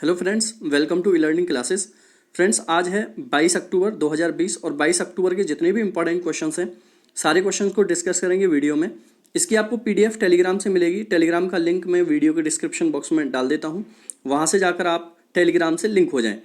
Hello friends, welcome to e learning classes. Friends, आज है 22 अक्टूबर 2020 और 22 अक्टूबर के जितने भी इंपॉर्टेंट क्वेश्चंस हैं सारे क्वेश्चंस को डिस्कस करेंगे वीडियो में। इसकी आपको पीडीएफ टेलीग्राम से मिलेगी। टेलीग्राम का लिंक मैं वीडियो के डिस्क्रिप्शन बॉक्स में डाल देता हूँ, वहाँ से जाकर आप टेलीग्राम से लिंक हो जाएं।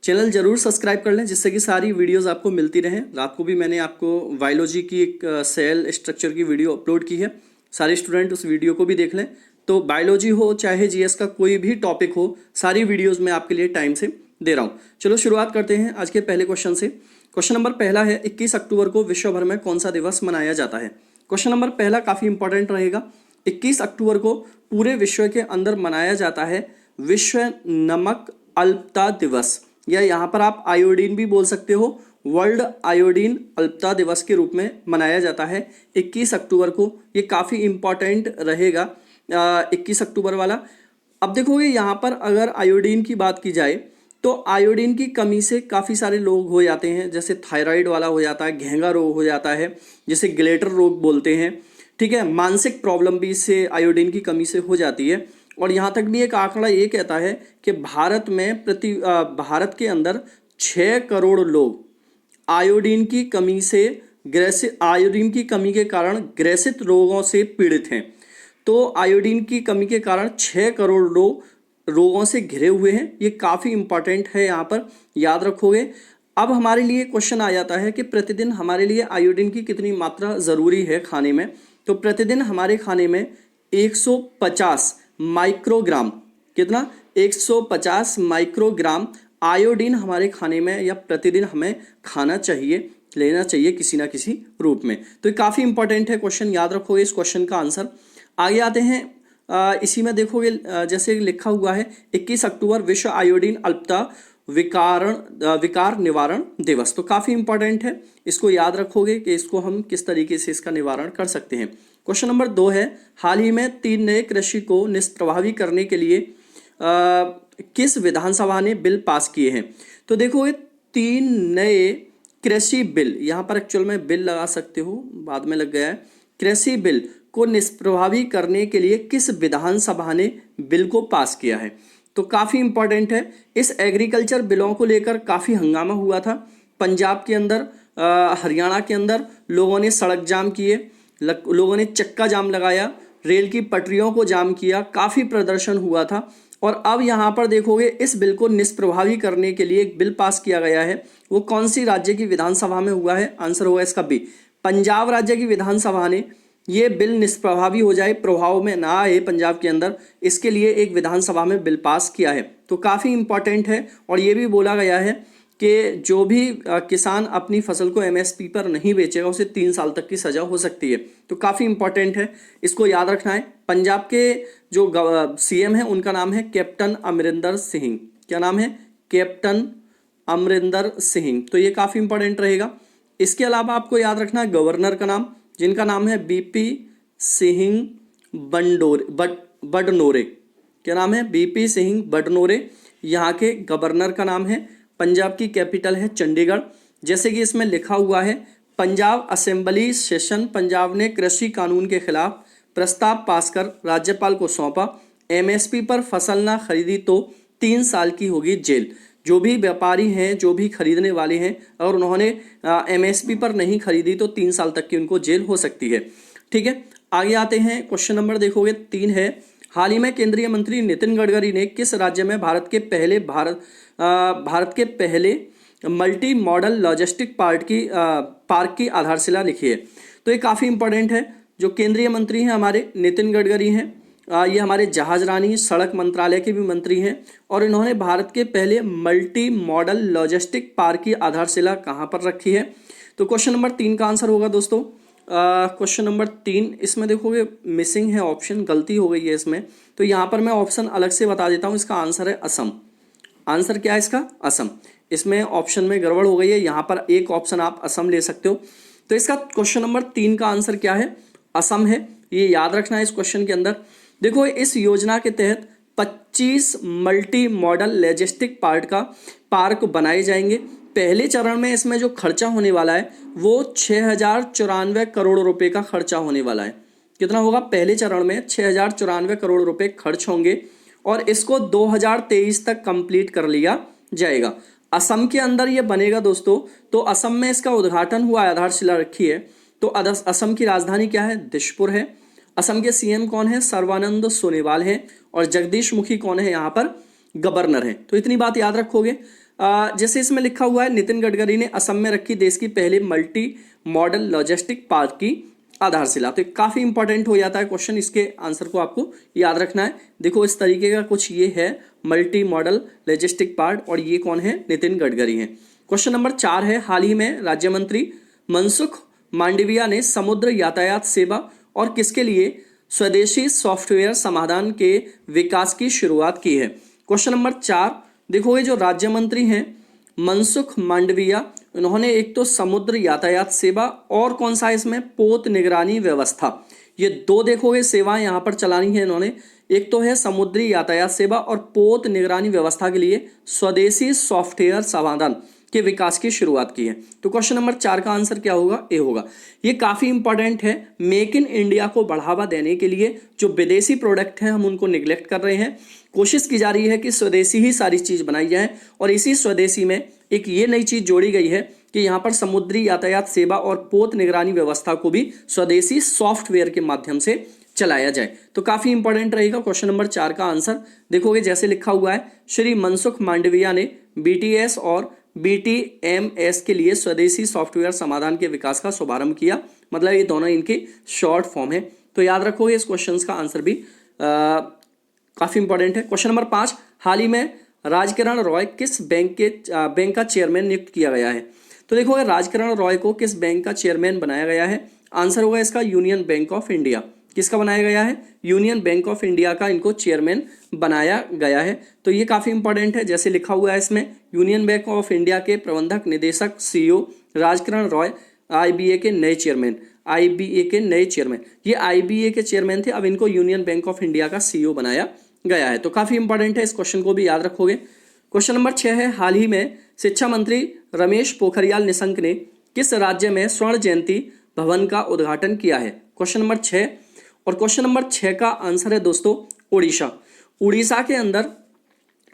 चैनल जरूर सब्सक्राइब कर लें जिससे कि सारी वीडियोज़ आपको मिलती रहें। रात को भी मैंने आपको बायोलॉजी की एक सेल स्ट्रक्चर की वीडियो अपलोड की है, सारे स्टूडेंट उस वीडियो को भी देख लें। तो बायोलॉजी हो चाहे जीएस का कोई भी टॉपिक हो, सारी वीडियोस मैं आपके लिए टाइम से दे रहा हूँ। चलो शुरुआत करते हैं आज के पहले क्वेश्चन से। क्वेश्चन नंबर पहला है, 21 अक्टूबर को विश्व भर में कौन सा दिवस मनाया जाता है। क्वेश्चन नंबर पहला काफ़ी इंपॉर्टेंट रहेगा। 21 अक्टूबर को पूरे विश्व के अंदर मनाया जाता है विश्व नमक अल्पता दिवस, या यहाँ पर आप आयोडीन भी बोल सकते हो। वर्ल्ड आयोडीन अल्पता दिवस के रूप में मनाया जाता है 21 अक्टूबर को। ये काफ़ी इंपॉर्टेंट रहेगा 21 अक्टूबर वाला। अब देखोगे यहाँ पर अगर आयोडीन की बात की जाए तो आयोडीन की कमी से काफ़ी सारे लोग हो जाते हैं, जैसे थायराइड वाला हो जाता है, घेंगा रोग हो जाता है, जिसे ग्लेटर रोग बोलते हैं। ठीक है, मानसिक प्रॉब्लम भी इससे आयोडीन की कमी से हो जाती है। और यहाँ तक भी एक आंकड़ा ये कहता है कि भारत के अंदर 6 करोड़ लोग आयोडीन की कमी के कारण ग्रसित रोगों से पीड़ित हैं। तो आयोडीन की कमी के कारण 6 करोड़ लोग रोगों से घिरे हुए हैं। ये काफ़ी इंपॉर्टेंट है, यहाँ पर याद रखोगे। अब हमारे लिए क्वेश्चन आ जाता है कि प्रतिदिन हमारे लिए आयोडीन की कितनी मात्रा ज़रूरी है खाने में। तो प्रतिदिन हमारे खाने में 150 माइक्रोग्राम, कितना 150 माइक्रोग्राम आयोडीन हमारे खाने में या प्रतिदिन हमें खाना चाहिए, लेना चाहिए किसी ना किसी रूप में। तो ये काफ़ी इंपॉर्टेंट है क्वेश्चन, याद रखोगे इस क्वेश्चन का आंसर। आगे आते हैं, इसी में देखोगे जैसे लिखा हुआ है 21 अक्टूबर विश्व आयोडीन अल्पता विकार निवारण दिवस। तो काफ़ी इंपॉर्टेंट है, इसको याद रखोगे कि इसको हम किस तरीके से इसका निवारण कर सकते हैं। क्वेश्चन नंबर 2 है, हाल ही में 3 नए कृषि को निष्प्रभावी करने के लिए किस विधानसभा ने बिल पास किए हैं। तो देखो ये 3 नए कृषि बिल, यहाँ पर एक्चुअल में बिल लगा सकते हो, बाद में लग गया है। कृषि बिल को निष्प्रभावी करने के लिए किस विधानसभा ने बिल को पास किया है। तो काफ़ी इंपॉर्टेंट है। इस एग्रीकल्चर बिलों को लेकर काफ़ी हंगामा हुआ था पंजाब के अंदर, हरियाणा के अंदर लोगों ने सड़क जाम किए, लोगों ने चक्का जाम लगाया, रेल की पटरियों को जाम किया, काफ़ी प्रदर्शन हुआ था। और अब यहाँ पर देखोगे इस बिल को निष्प्रभावी करने के लिए एक बिल पास किया गया है। वो कौन सी राज्य की विधानसभा में हुआ है, आंसर होगा इसका बी, पंजाब राज्य की विधानसभा ने ये बिल निष्प्रभावी हो जाए, प्रभाव में ना आए पंजाब के अंदर, इसके लिए एक विधानसभा में बिल पास किया है। तो काफ़ी इंपॉर्टेंट है। और ये भी बोला गया है कि जो भी किसान अपनी फसल को एमएसपी पर नहीं बेचेगा उसे 3 साल तक की सज़ा हो सकती है। तो काफ़ी इंपॉर्टेंट है, इसको याद रखना है। पंजाब के जो सीएम हैं उनका नाम है कैप्टन अमरिंदर सिंह। क्या नाम है? कैप्टन अमरिंदर सिंह। तो ये काफ़ी इंपॉर्टेंट रहेगा। इसके अलावा आपको याद रखना है गवर्नर का नाम, जिनका नाम है बीपी सिंह बडनोरे। क्या नाम है? बीपी सिंह बडनोरे यहाँ के गवर्नर का नाम है। पंजाब की कैपिटल है चंडीगढ़। जैसे कि इसमें लिखा हुआ है, पंजाब असेंबली सेशन पंजाब ने कृषि कानून के खिलाफ प्रस्ताव पास कर राज्यपाल को सौंपा। एमएसपी पर फसल ना खरीदी तो 3 साल की होगी जेल। जो भी व्यापारी हैं, जो भी खरीदने वाले हैं, अगर उन्होंने एमएसपी पर नहीं खरीदी तो 3 साल तक की उनको जेल हो सकती है। ठीक है, आगे आते हैं। क्वेश्चन नंबर देखोगे 3 है, हाल ही में केंद्रीय मंत्री नितिन गडकरी ने किस राज्य में भारत के पहले मल्टी मॉडल लॉजिस्टिक पार्क की आधारशिला लिखी है। तो ये काफ़ी इंपॉर्टेंट है। जो केंद्रीय मंत्री हैं हमारे नितिन गडकरी हैं, ये हमारे जहाजरानी सड़क मंत्रालय के भी मंत्री हैं, और इन्होंने भारत के पहले मल्टी मॉडल लॉजिस्टिक पार्क की आधारशिला कहाँ पर रखी है। तो क्वेश्चन नंबर 3 का आंसर होगा दोस्तों, क्वेश्चन नंबर 3। इसमें देखोगे मिसिंग है ऑप्शन, गलती हो गई है इसमें। तो यहाँ पर मैं ऑप्शन अलग से बता देता हूँ, इसका आंसर है असम। आंसर क्या है इसका? असम। इसमें ऑप्शन में गड़बड़ हो गई है, यहाँ पर एक ऑप्शन आप असम ले सकते हो। तो इसका क्वेश्चन नंबर 3 का आंसर क्या है? असम है। ये याद रखना है इस क्वेश्चन के अंदर। देखो इस योजना के तहत 25 मल्टी मॉडल लॉजिस्टिक पार्क बनाए जाएंगे। पहले चरण में इसमें जो खर्चा होने वाला है वो 6094 करोड़ रुपए का खर्चा होने वाला है। कितना होगा? पहले चरण में 6094 करोड़ रुपए खर्च होंगे। और इसको 2023 तक कंप्लीट कर लिया जाएगा। असम के अंदर ये बनेगा दोस्तों। तो असम में इसका उद्घाटन हुआ, आधारशिला रखी है। तो असम की राजधानी क्या है? दिसपुर है। असम के सीएम कौन है? सर्बानंद सोनोवाल है। और जगदीश मुखी कौन है यहाँ पर? गवर्नर है। तो इतनी बात याद रखोगे। जैसे इसमें लिखा हुआ है, नितिन गडकरी ने असम में रखी देश की पहली मल्टी मॉडल लॉजिस्टिक पार्क की आधारशिला। तो काफी इंपॉर्टेंट हो जाता है क्वेश्चन, इसके आंसर को आपको याद रखना है। देखो इस तरीके का कुछ ये है मल्टी मॉडल लॉजिस्टिक पार्क, और ये कौन है? नितिन गडकरी है। क्वेश्चन नंबर 4 है, हाल ही में राज्य मंत्री मनसुख मांडविया ने समुद्र यातायात सेवा और किसके लिए स्वदेशी सॉफ्टवेयर समाधान के विकास की शुरुआत की है? क्वेश्चन नंबर 4 देखोगे, जो राज्य मंत्री हैं मनसुख मांडविया, उन्होंने एक तो समुद्र यातायात सेवा और कौन सा इसमें? पोत निगरानी व्यवस्था। ये दो देखोगे सेवाएं यहाँ पर चलानी है इन्होंने। एक तो है समुद्री यातायात सेवा और पोत निगरानी व्यवस्था के लिए स्वदेशी सॉफ्टवेयर समाधान के विकास की शुरुआत की है। तो क्वेश्चन नंबर 4 का आंसर क्या होगा? ए होगा। ये काफी इंपॉर्टेंट है। मेक इन इंडिया को बढ़ावा देने के लिए जो विदेशी प्रोडक्ट हैं हम उनको निगलेक्ट कर रहे हैं। कोशिश की जा रही है कि स्वदेशी ही सारी चीज बनाई जाए, और इसी स्वदेशी में एक ये नई चीज जोड़ी गई है कि यहाँ पर समुद्री यातायात सेवा और पोत निगरानी व्यवस्था को भी स्वदेशी सॉफ्टवेयर के माध्यम से चलाया जाए। तो काफी इंपॉर्टेंट रहेगा क्वेश्चन नंबर 4 का आंसर। देखोगे जैसे लिखा हुआ है, श्री मनसुख मांडविया ने बीटीएस और बीटीएमएस के लिए स्वदेशी सॉफ्टवेयर समाधान के विकास का शुभारंभ किया। मतलब ये दोनों इनकी शॉर्ट फॉर्म है। तो याद रखोगे इस क्वेश्चन का आंसर भी काफी इंपॉर्टेंट है। क्वेश्चन नंबर 5, हाल ही में राजकिरण रॉय किस बैंक का चेयरमैन नियुक्त किया गया है? तो देखोगे राजकिरण रॉय को किस बैंक का चेयरमैन बनाया गया है? आंसर होगा इसका यूनियन बैंक ऑफ इंडिया। किसका बनाया गया है? यूनियन बैंक ऑफ इंडिया का इनको चेयरमैन बनाया गया है। तो ये काफी इंपॉर्टेंट है। जैसे लिखा हुआ है इसमें, यूनियन बैंक ऑफ इंडिया के प्रबंधक निदेशक सीईओ राजकिरण रॉय आईबीए के नए चेयरमैन। ये आईबीए के चेयरमैन थे, अब इनको यूनियन बैंक ऑफ इंडिया का सीईओ बनाया गया है। तो काफी इंपॉर्टेंट है, इस क्वेश्चन को भी याद रखोगे। क्वेश्चन नंबर 6 है, हाल ही में शिक्षा मंत्री रमेश पोखरियाल निशंक ने किस राज्य में स्वर्ण जयंती भवन का उद्घाटन किया है? क्वेश्चन नंबर 6, और क्वेश्चन नंबर 6 का आंसर है दोस्तों उड़ीसा। उड़ीसा के अंदर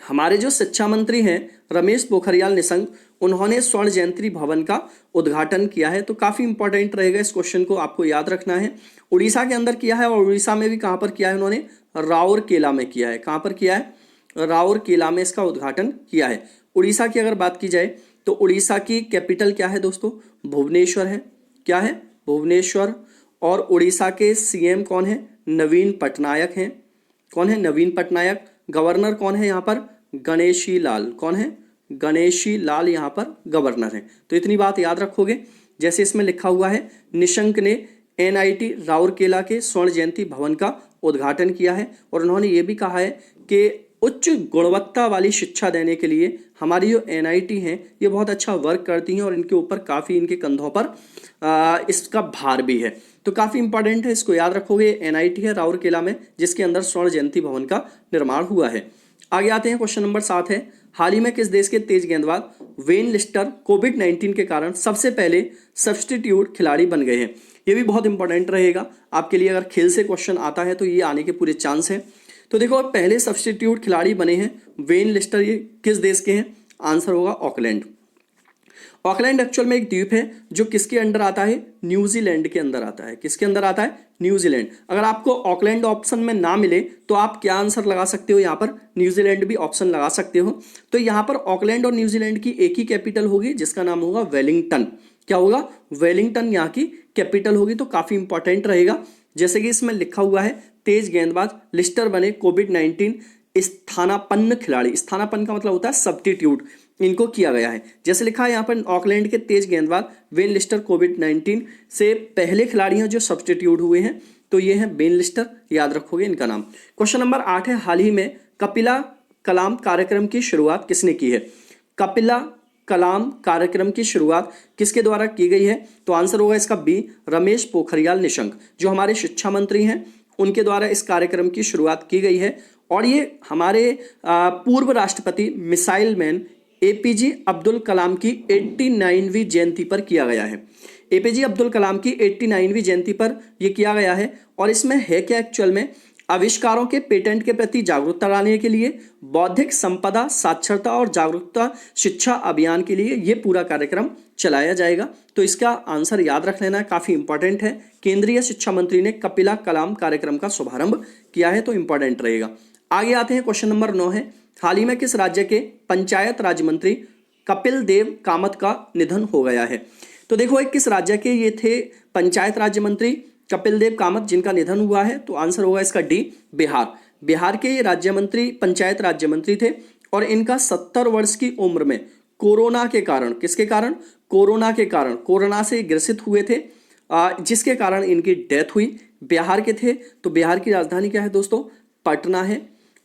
हमारे जो शिक्षा मंत्री हैं रमेश पोखरियाल निशंक, उन्होंने स्वर्ण जयंती भवन का उद्घाटन किया है। तो काफी इंपॉर्टेंट रहेगा, इस क्वेश्चन को आपको याद रखना है। उड़ीसा के अंदर किया है, और उड़ीसा में भी कहां पर किया है उन्होंने? राउरकेला में किया है। कहां पर किया है? राउरकेला में इसका उद्घाटन किया है। उड़ीसा की अगर बात की जाए तो उड़ीसा की कैपिटल क्या है दोस्तों? भुवनेश्वर है। क्या है? भुवनेश्वर। और उड़ीसा के सीएम कौन है? नवीन पटनायक हैं। कौन है? नवीन पटनायक। गवर्नर कौन है यहाँ पर? गणेशी लाल। कौन है? गणेशी लाल यहाँ पर गवर्नर है। तो इतनी बात याद रखोगे। जैसे इसमें लिखा हुआ है, निशंक ने एनआईटी राउरकेला के स्वर्ण जयंती भवन का उद्घाटन किया है, और उन्होंने ये भी कहा है कि उच्च गुणवत्ता वाली शिक्षा देने के लिए हमारी जो एनआईटी हैं ये बहुत अच्छा वर्क करती हैं, और इनके ऊपर काफ़ी इनके कंधों पर इसका भार भी है। तो काफ़ी इंपॉर्टेंट है, इसको याद रखोगे। एनआईटी है राउरकेला में, जिसके अंदर स्वर्ण जयंती भवन का निर्माण हुआ है। आगे आते हैं, क्वेश्चन नंबर 7 है, हाल ही में किस देश के तेज गेंदबाज वेन लिस्टर कोविड-19 के कारण सबसे पहले सब्स्टिट्यूट खिलाड़ी बन गए हैं? ये भी बहुत इंपॉर्टेंट रहेगा आपके लिए। अगर खेल से क्वेश्चन आता है तो ये आने के पूरे चांस हैं। तो देखो, पहले सब्स्टिट्यूट खिलाड़ी बने हैं वेन लिस्टर। ये किस देश के हैं? आंसर होगा ऑकलैंड। ऑकलैंड एक्चुअल में एक द्वीप है जो किसके अंडर आता है? न्यूजीलैंड के अंदर आता है। किसके अंदर आता है? न्यूजीलैंड। अगर आपको ऑकलैंड ऑप्शन में ना मिले तो आप क्या आंसर लगा सकते हो? यहाँ पर न्यूजीलैंड भी ऑप्शन लगा सकते हो। तो यहाँ पर ऑकलैंड और न्यूजीलैंड की एक ही कैपिटल होगी, जिसका नाम होगा वेलिंगटन। क्या होगा? वेलिंगटन यहाँ की कैपिटल होगी। तो काफी इंपॉर्टेंट रहेगा। जैसे कि इसमें लिखा हुआ है, तेज गेंदबाज लिस्टर बने कोविड-19 स्थानापन्न खिलाड़ी। स्थानापन्न का मतलब होता है सब्स्टिट्यूट, इनको किया गया है। जैसे लिखा है यहाँ पर, ऑकलैंड के तेज गेंदबाज वेन लिस्टर कोविड-19 से पहले खिलाड़ी हैं जो सब्स्टिट्यूट हुए हैं। तो ये हैं वेन लिस्टर, याद रखोगे इनका नाम। क्वेश्चन नंबर 8 है, हाल ही में कपिला कलाम कार्यक्रम की शुरुआत किसने की है? कपिला कलाम कार्यक्रम की शुरुआत किसके द्वारा की गई है? तो आंसर होगा इसका बी, रमेश पोखरियाल निशंक, जो हमारे शिक्षा मंत्री हैं, उनके द्वारा इस कार्यक्रम की शुरुआत की गई है। और ये हमारे पूर्व राष्ट्रपति missile man APJ Abdul Kalam की 89वीं जयंती पर किया गया है। एपीजे अब्दुल कलाम की 89वीं जयंती पर यह किया गया है। और इसमें है क्या एक्चुअल में आविष्कारों के पेटेंट के प्रति जागरूकता लाने के लिए, बौद्धिक संपदा साक्षरता और जागरूकता शिक्षा अभियान के लिए ये पूरा कार्यक्रम चलाया जाएगा। तो इसका आंसर याद रख लेना, काफी इंपॉर्टेंट है। केंद्रीय शिक्षा मंत्री ने कपिला कलाम कार्यक्रम का शुभारंभ किया है, तो इंपॉर्टेंट रहेगा। आगे आते हैं, क्वेश्चन नंबर 9 है, हाल ही में किस राज्य के पंचायत राज मंत्री कपिल देव कामत का निधन हो गया है? तो देखो एक किस राज्य के ये थे पंचायत राज्य मंत्री कपिल देव कामत, जिनका निधन हुआ है? तो आंसर होगा इसका डी, बिहार। बिहार के ये राज्य मंत्री, पंचायत राज्य मंत्री थे और इनका 70 वर्ष की उम्र में कोरोना के कारण, किसके कारण? कोरोना के कारण, कोरोना से ग्रसित हुए थे, जिसके कारण इनकी डेथ हुई। बिहार के थे, तो बिहार की राजधानी क्या है दोस्तों? पटना है।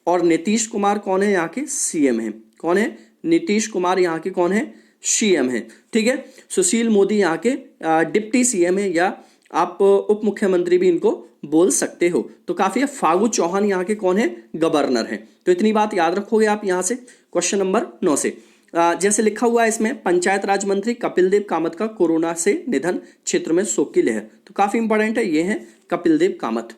और नीतीश कुमार कौन है? यहाँ के सीएम हैं। कौन है? नीतीश कुमार यहाँ के कौन है? सीएम है। ठीक है। सुशील मोदी यहाँ के डिप्टी सीएम है, या आप उप मुख्यमंत्री भी इनको बोल सकते हो। तो काफी है। फागू चौहान यहाँ के कौन है? गवर्नर है। तो इतनी बात याद रखोगे आप यहाँ से क्वेश्चन नंबर 9 से। जैसे लिखा हुआ है इसमें, पंचायत राज मंत्री कपिल देव कामत का कोरोना से निधन, क्षेत्र में शोक की लहर। तो काफी इंपॉर्टेंट है, ये है कपिल देव कामत।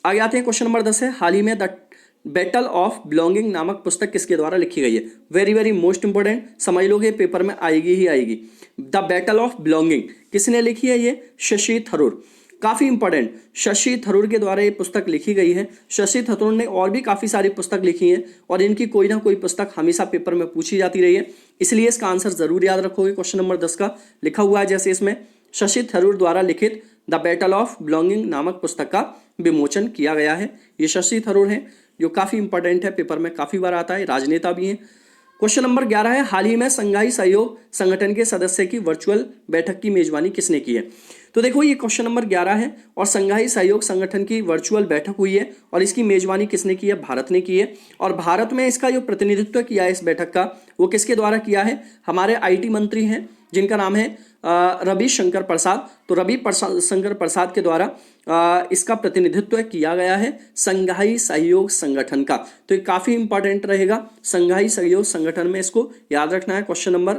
आगे आते हैं, क्वेश्चन नंबर 10 है, हाल ही में द बैटल ऑफ बिलोंगिंग नामक पुस्तक किसके द्वारा लिखी गई है? वेरी वेरी मोस्ट इंपोर्टेंट, समझ लोगे, पेपर में आएगी ही आएगी। द बैटल ऑफ बिलोंगिंग किसने लिखी है? ये शशि थरूर। काफी इंपॉर्टेंट, शशि थरूर के द्वारा ये पुस्तक लिखी गई है। शशि थरूर ने और भी काफी सारी पुस्तक लिखी हैं और इनकी कोई ना कोई पुस्तक हमेशा पेपर में पूछी जाती रही है, इसलिए इसका आंसर जरूर याद रखोगे। क्वेश्चन नंबर 10 का लिखा हुआ है जैसे इसमें, शशि थरूर द्वारा लिखित द बैटल ऑफ बिलोंगिंग नामक पुस्तक का विमोचन किया गया है। ये शशि थरूर है, जो काफी इंपॉर्टेंट है, पेपर में काफी बार आता है, राजनेता भी हैं। क्वेश्चन नंबर 11 है, हाल ही में संघाई सहयोग संगठन के सदस्य की वर्चुअल बैठक की मेजबानी किसने की है? तो देखो ये क्वेश्चन नंबर 11 है और संघाई सहयोग संगठन की वर्चुअल बैठक हुई है और इसकी मेजबानी किसने की है? भारत ने की है। और भारत में इसका जो प्रतिनिधित्व किया है इस बैठक का, वो किसके द्वारा किया है? हमारे आईटी मंत्री हैं जिनका नाम है रविशंकर प्रसाद। तो रविशंकर प्रसाद के द्वारा इसका प्रतिनिधित्व किया गया है संघाई सहयोग संगठन का। तो ये काफी इंपॉर्टेंट रहेगा, संघाई सहयोग संगठन में इसको याद रखना है। क्वेश्चन नंबर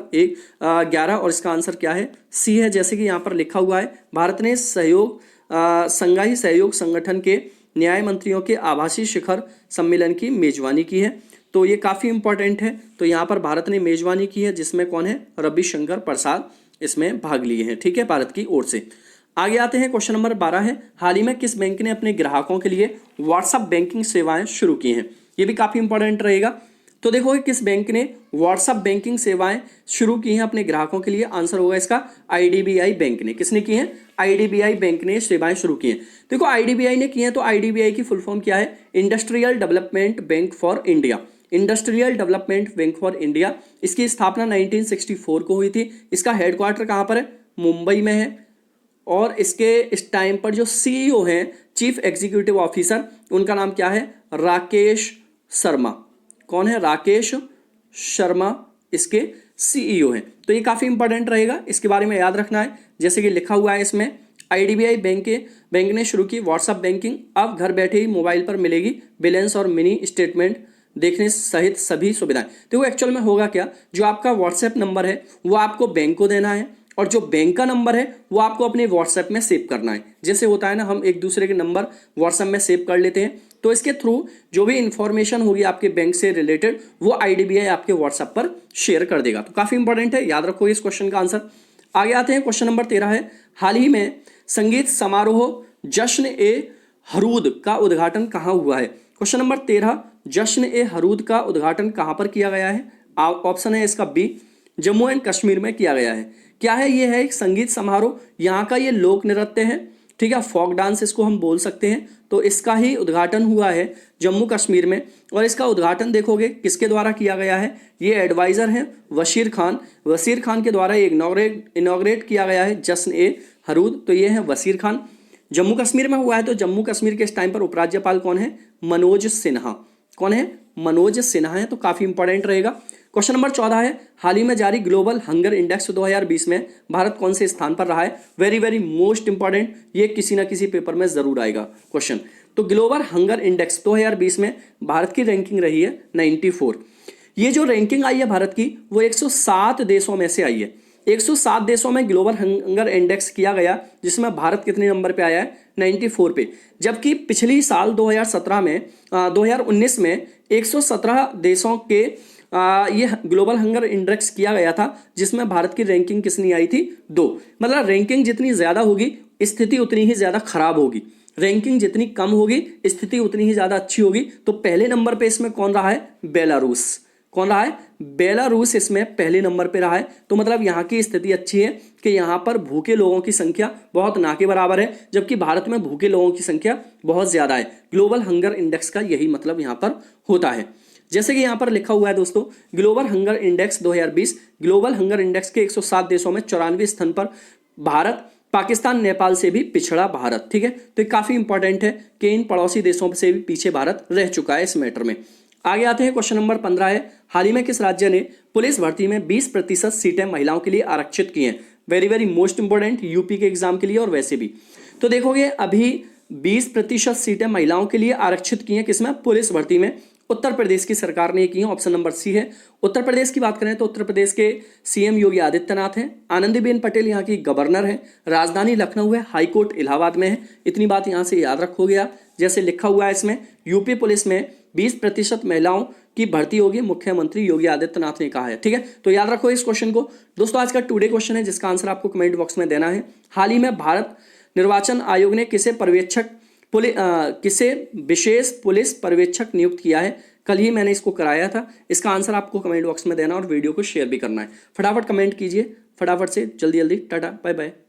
11 और इसका आंसर क्या है? सी है, जैसे कि यहाँ पर लिखा हुआ है, भारत ने संघाई सहयोग संगठन के न्याय मंत्रियों के आभासी शिखर सम्मेलन की मेजबानी की है। तो ये काफी इंपॉर्टेंट है। तो यहाँ पर भारत ने मेजबानी की है, जिसमें कौन है? रविशंकर प्रसाद इसमें भाग लिए हैं। ठीक है, भारत की ओर से। आगे आते हैं, क्वेश्चन नंबर 12 है, हाल ही में किस बैंक ने अपने ग्राहकों के लिए व्हाट्सएप बैंकिंग सेवाएं शुरू की हैं? ये भी काफी इंपॉर्टेंट रहेगा। तो देखो किस बैंक ने व्हाट्सएप बैंकिंग सेवाएं शुरू की हैं अपने ग्राहकों के लिए? आंसर होगा इसका आईडीबीआई बैंक ने। किसने की है? आईडीबीआई बैंक ने सेवाएं शुरू की हैं। देखो आईडीबीआई ने की है, तो आईडीबीआई की फुल फॉर्म क्या है? Industrial development bank for India. Industrial development bank for India, इसकी स्थापना 1964 को हुई थी। इसका हेडक्वार्टर कहाँ पर है? मुंबई में है। और इसके इस टाइम पर जो सीईओ हैं, चीफ एग्जीक्यूटिव ऑफिसर, उनका नाम क्या है? राकेश शर्मा। कौन है? राकेश शर्मा इसके सीईओ हैं। तो ये काफी इंपॉर्टेंट रहेगा, इसके बारे में याद रखना है। जैसे कि लिखा हुआ है इसमें, आईडीबीआई बैंक ने शुरू की व्हाट्सएप बैंकिंग। अब घर बैठे ही मोबाइल पर मिलेगी बैलेंस और मिनी स्टेटमेंट देखने सहित सभी सुविधाएं। तो वो एक्चुअल में होगा क्या? जो आपका व्हाट्सएप नंबर है वो आपको बैंक को देना है और जो बैंक का नंबर है वो आपको अपने व्हाट्सएप में सेव करना है। जैसे होता है ना, हम एक दूसरे के नंबर व्हाट्सएप में सेव कर लेते हैं, तो इसके थ्रू जो भी इंफॉर्मेशन होगी आपके बैंक से रिलेटेड, वो आईडीबीआई आपके व्हाट्सएप पर शेयर कर देगा। तो काफी इंपॉर्टेंट है, याद रखो इस क्वेश्चन का आंसर। आगे आते हैं, क्वेश्चन नंबर 13 है, हाल ही में संगीत समारोह जश्न ए हरूद का उद्घाटन कहाँ हुआ है? क्वेश्चन नंबर 13, जश्न ए हरूद का उद्घाटन कहाँ पर किया गया है? ऑप्शन है इसका बी, जम्मू एंड कश्मीर में किया गया है। क्या है? ये है एक संगीत समारोह, यहाँ का ये लोक नृत्य है, ठीक है, फोक डांस इसको हम बोल सकते हैं। तो इसका ही उद्घाटन हुआ है जम्मू कश्मीर में। और इसका उद्घाटन देखोगे किसके द्वारा किया गया है? ये एडवाइजर हैं वसीर खान। वसीर खान के द्वारा इनॉग्रेट किया गया है जश्न ए हरूद। तो ये है वसीर खान। जम्मू कश्मीर में हुआ है, तो जम्मू कश्मीर के इस टाइम पर उपराज्यपाल कौन है? मनोज सिन्हा। कौन है? मनोज सिन्हा है। तो काफी इंपॉर्टेंट रहेगा। क्वेश्चन नंबर 14 है, हाल ही में जारी ग्लोबल हंगर इंडेक्स 2020 में भारत कौन से स्थान पर रहा है? वेरी वेरी मोस्ट इंपॉर्टेंट, ये किसी ना किसी पेपर में जरूर आएगा क्वेश्चन। तो ग्लोबल हंगर इंडेक्स 2020 में भारत की रैंकिंग रही है 94। ये जो रैंकिंग आई है भारत की, वो 107 देशों में से आई है। 107 देशों में ग्लोबल हंगर इंडेक्स किया गया, जिसमें भारत कितने नंबर पे आया है? 94 पे। जबकि पिछली साल 2019 में 117 देशों के ये ग्लोबल हंगर इंडेक्स किया गया था, जिसमें भारत की रैंकिंग कितनी आई थी? 2। मतलब रैंकिंग जितनी ज्यादा होगी स्थिति उतनी ही ज्यादा खराब होगी, रैंकिंग जितनी कम होगी स्थिति उतनी ही ज्यादा अच्छी होगी। तो पहले नंबर पे इसमें कौन रहा है? बेलारूस। कौन रहा है? बेलारूस इसमें पहले नंबर पे रहा है। तो मतलब यहाँ की स्थिति अच्छी है कि यहाँ पर भूखे लोगों की संख्या बहुत ना के बराबर है, जबकि भारत में भूखे लोगों की संख्या बहुत ज्यादा है। ग्लोबल हंगर इंडेक्स का यही मतलब यहाँ पर होता है। जैसे कि यहाँ पर लिखा हुआ है दोस्तों, global hunger index 2020, global hunger index के 107 देशों में 94वें स्थान पर भारत, पाकिस्तान नेपाल से भी पिछड़ा भारत। ठीक है, तो ये काफी इंपॉर्टेंट है कि इन पड़ोसी देशों से भी पीछे भारत रह चुका है इस मैटर में। आगे आते हैं, क्वेश्चन नंबर 15 है, हाल ही में किस राज्य ने पुलिस भर्ती में 20% सीटें महिलाओं के लिए आरक्षित की हैं? Very very most important, UP के एग्जाम के लिए और वैसे भी। तो देखोगे अभी 20% सीटें महिलाओं के लिए आरक्षित की हैं, किसमें? पुलिस भर्ती में। उत्तर प्रदेश की सरकार ने की है, ऑप्शन नंबर सी है। उत्तर प्रदेश की बात करें तो उत्तर प्रदेश के सीएम योगी आदित्यनाथ हैं, आनंदीबेन पटेल यहाँ की गवर्नर हैं, राजधानी लखनऊ है, हाईकोर्ट इलाहाबाद में है। इतनी बात यहाँ से याद रखोगे आप। जैसे लिखा हुआ है इसमें, यूपी पुलिस में 20% महिलाओं की भर्ती होगी, मुख्यमंत्री योगी आदित्यनाथ ने कहा है। ठीक है, तो याद रखो इस क्वेश्चन को। दोस्तों आज का टुडे क्वेश्चन है, जिसका आंसर आपको कमेंट बॉक्स में देना है। हाल ही में भारत निर्वाचन आयोग ने किसे विशेष पुलिस पर्यवेक्षक नियुक्त किया है? कल ही मैंने इसको कराया था। इसका आंसर आपको कमेंट बॉक्स में देना और वीडियो को शेयर भी करना है। फटाफट कमेंट कीजिए, फटाफट से, जल्दी जल्दी। Tata, bye bye.